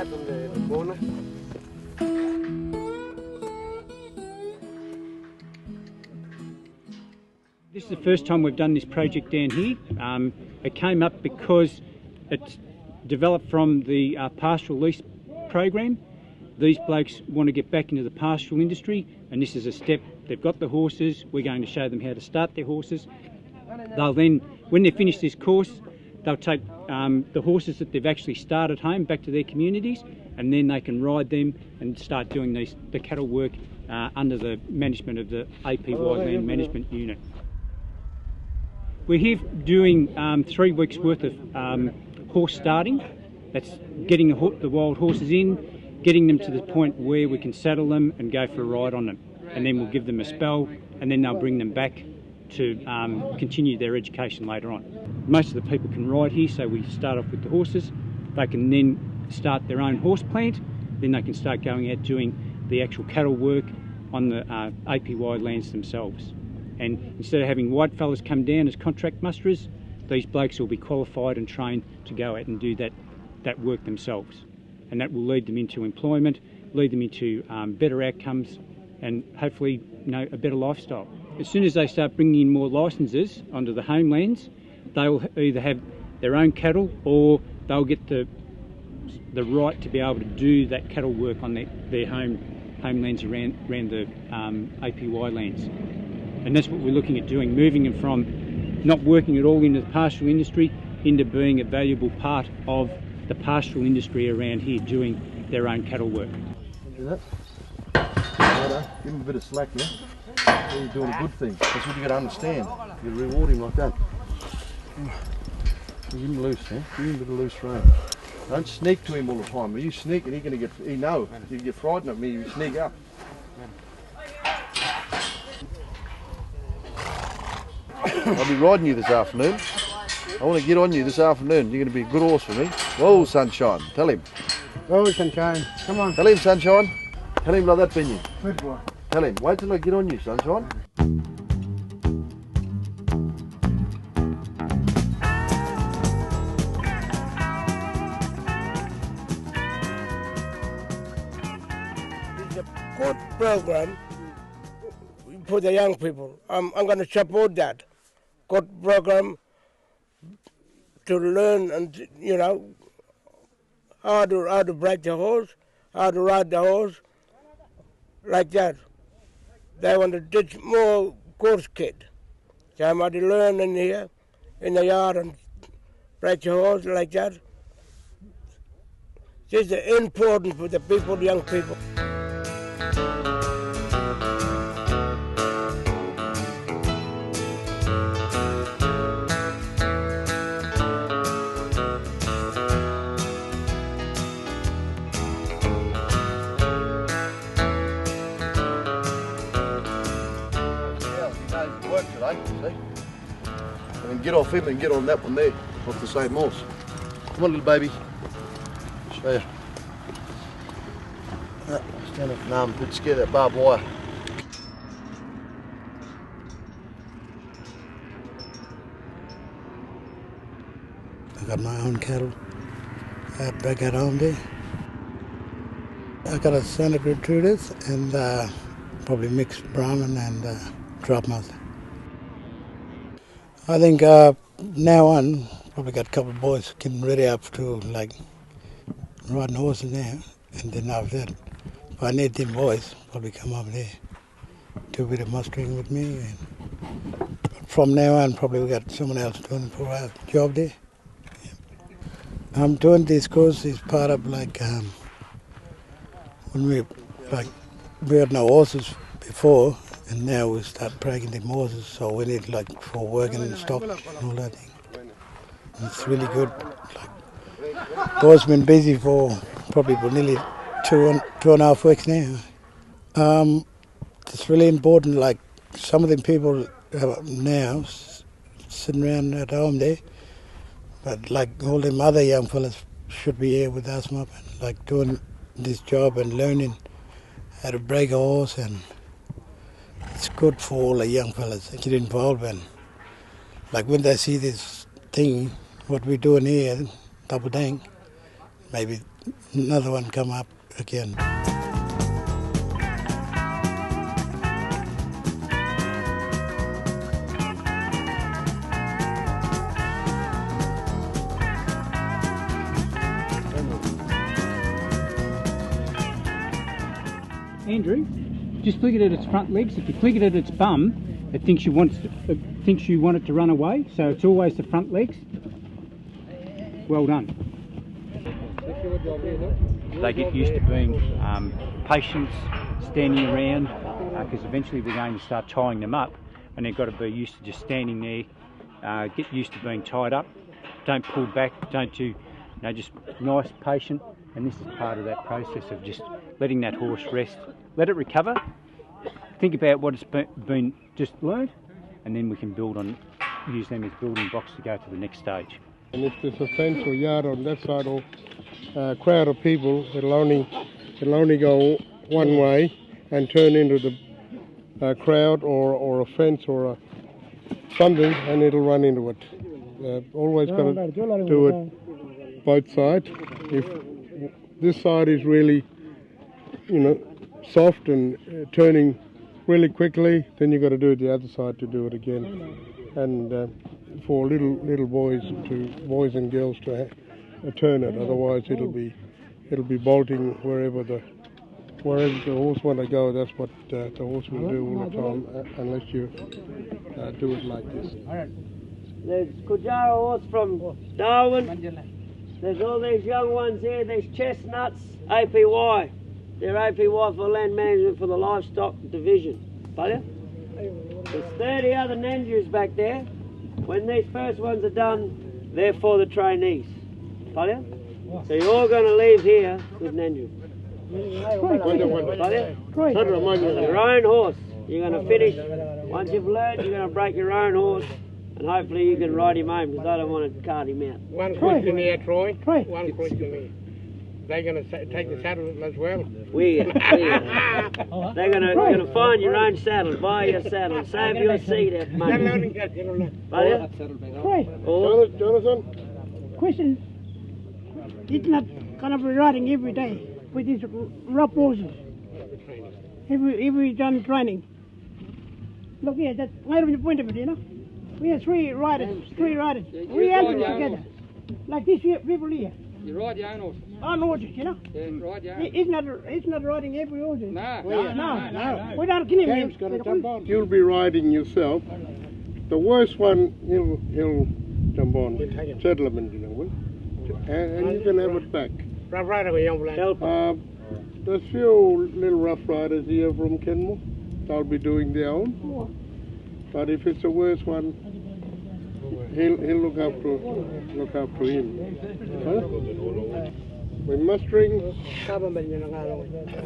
cat in the corner. This is the first time we've done this project down here. It came up because it's developed from the pastoral lease program. These blokes want to get back into the pastoral industry, and this is a step. They've got the horses. We're going to show them how to start their horses. They'll then, when they finish this course, they'll take the horses that they've actually started home back to their communities, and then they can ride them and start doing the cattle work under the management of the APY Land Management Unit. We're here doing 3 weeks worth of horse starting. That's getting the wild horses in, getting them to the point where we can saddle them and go for a ride on them. And then we'll give them a spell, and then they'll bring them back to continue their education later on. Most of the people can ride here, so we start off with the horses. They can then start their own horse plant, then they can start going out doing the actual cattle work on the APY lands themselves. And instead of having white fellas come down as contract musterers, these blokes will be qualified and trained to go out and do that work themselves. And that will lead them into employment, lead them into better outcomes, and hopefully, a better lifestyle. As soon as they start bringing in more licences onto the homelands, they will either have their own cattle or they'll get the right to be able to do that cattle work on their homelands around the APY lands. And that's what we're looking at doing, moving them from not working at all into the pastoral industry into being a valuable part of the pastoral industry around here, doing their own cattle work. Do that. Give him a bit of slack, yeah? You're doing a good thing. That's what you got to understand. You reward him like that. Give him loose, eh? Give him a bit of loose rein. Don't sneak to him all the time. When you sneak, and he knows. If you get frightened of me, you sneak up. I'll be riding you this afternoon. I want to get on you this afternoon. You're going to be a good horse for me. Whoa, Sunshine. Tell him. Oh, Sunshine. Come on. Tell him, Sunshine. Tell him like that, Benny. Good boy. Tell him. Wait till I get on you, Sunshine. It's a good program for the young people. I'm going to support that. Good program to learn and how to break the horse, how to ride the horse, like that. They want to teach more course kid. Somebody learn in here, in the yard, and break the horse like that. This is important for the people, young people. And get off him and get on that one there, off the same horse. Come on, little baby. Show you. Stand up and arm, a bit scared of that barbed wire. I got my own cattle back at home there. I got a Santa Gertrudis and probably mixed Brahman and drop mother. I think now on, probably got a couple of boys getting ready up to like riding horses now, and then after that, if I need them boys, probably come up there, do a bit of mustering with me. And from now on, probably we got someone else doing for our job there. Yeah. I'm doing this course is part of like when we had no horses before. And now we start breaking the horses, so we need like for working and stock and all that thing. And it's really good. Like, boys been busy for probably for nearly two and a half weeks now. It's really important. Like some of them people now sitting around at home there, but like all them other young fellas should be here with us, like doing this job and learning how to break a horse, and it's good for all the young fellas to get involved in. Like when they see this thing, what we're doing here, double dang, maybe another one come up again. Andrew, just flick it at its front legs. If you flick it at its bum, it thinks you want it to run away. So it's always the front legs. Well done. They get used to being patient, standing around, because eventually we're going to start tying them up, and they've got to be used to just standing there. Get used to being tied up. Don't pull back. Don't do, just nice, patient. And this is part of that process of just letting that horse rest, let it recover, think about what it's been just learned, and then we can use them as building blocks to go to the next stage. And if there's a fence or yard on that side or a crowd of people, it'll only go one way and turn into the crowd or a fence or something, and it'll run into it. Always got to do it both sides. If this side is really, soft and turning really quickly, then you've got to do it the other side to do it again. And for little boys and girls to turn it, otherwise it'll be bolting wherever the horse want to go. That's what the horse will do all the time, unless you do it like this. There's Kujara horse from Darwin. There's all these young ones here, these chestnuts, APY. They're APY for land management for the livestock division. There's 30 other NYANTJUs back there. When these first ones are done, they're for the trainees. So you're all going to leave here with NYANTJU. Your own horse. You're going to finish. Once you've learned, you're going to break your own horse. And hopefully you can ride him home, because I don't want to cart him out. One question here, Troy. One question here. They're going to take the saddle as well? They're going to find your own saddle, buy your saddle, save your seat at money. Jonathan? Question. It's not going to be riding every day with these rough horses. Every done training. Look here, that's right on the point of it, We have three riders. We have them together. Like these people here. You ride your own horse? Own horses, Yeah, ride your own. It's not riding every horse. No. We don't kill him. Cam's got to jump on. You'll be riding yourself. The worst one, he'll jump on. Settlement, and you can have it back. Rough rider, There's few little rough riders here from Kenmore. They'll be doing their own. But if it's the worst one, he'll look after him. We're mustering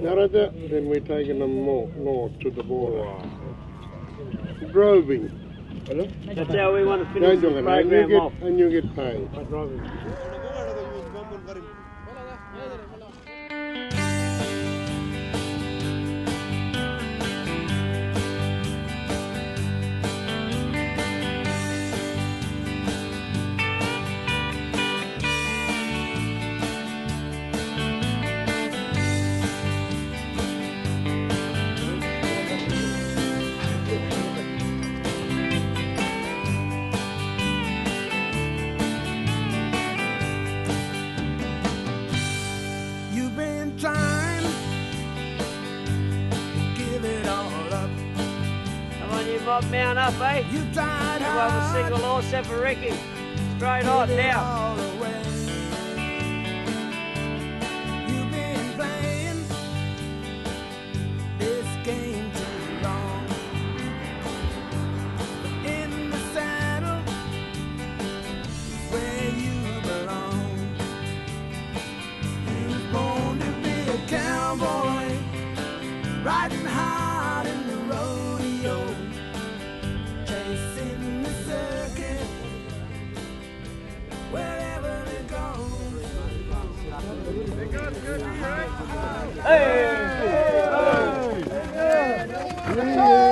Narada, then we're taking them north to the border. Droving. That's how we want to finish the program off. And you get paid. Mount up, eh? You have a single horse set for Ricky. Straight on now. You've been playing this game too long. But in the saddle is where you belong. You was born to be a cowboy, riding hard in the rodeo. Chasing the circuit, wherever it goes. Hey! Hey! Hey!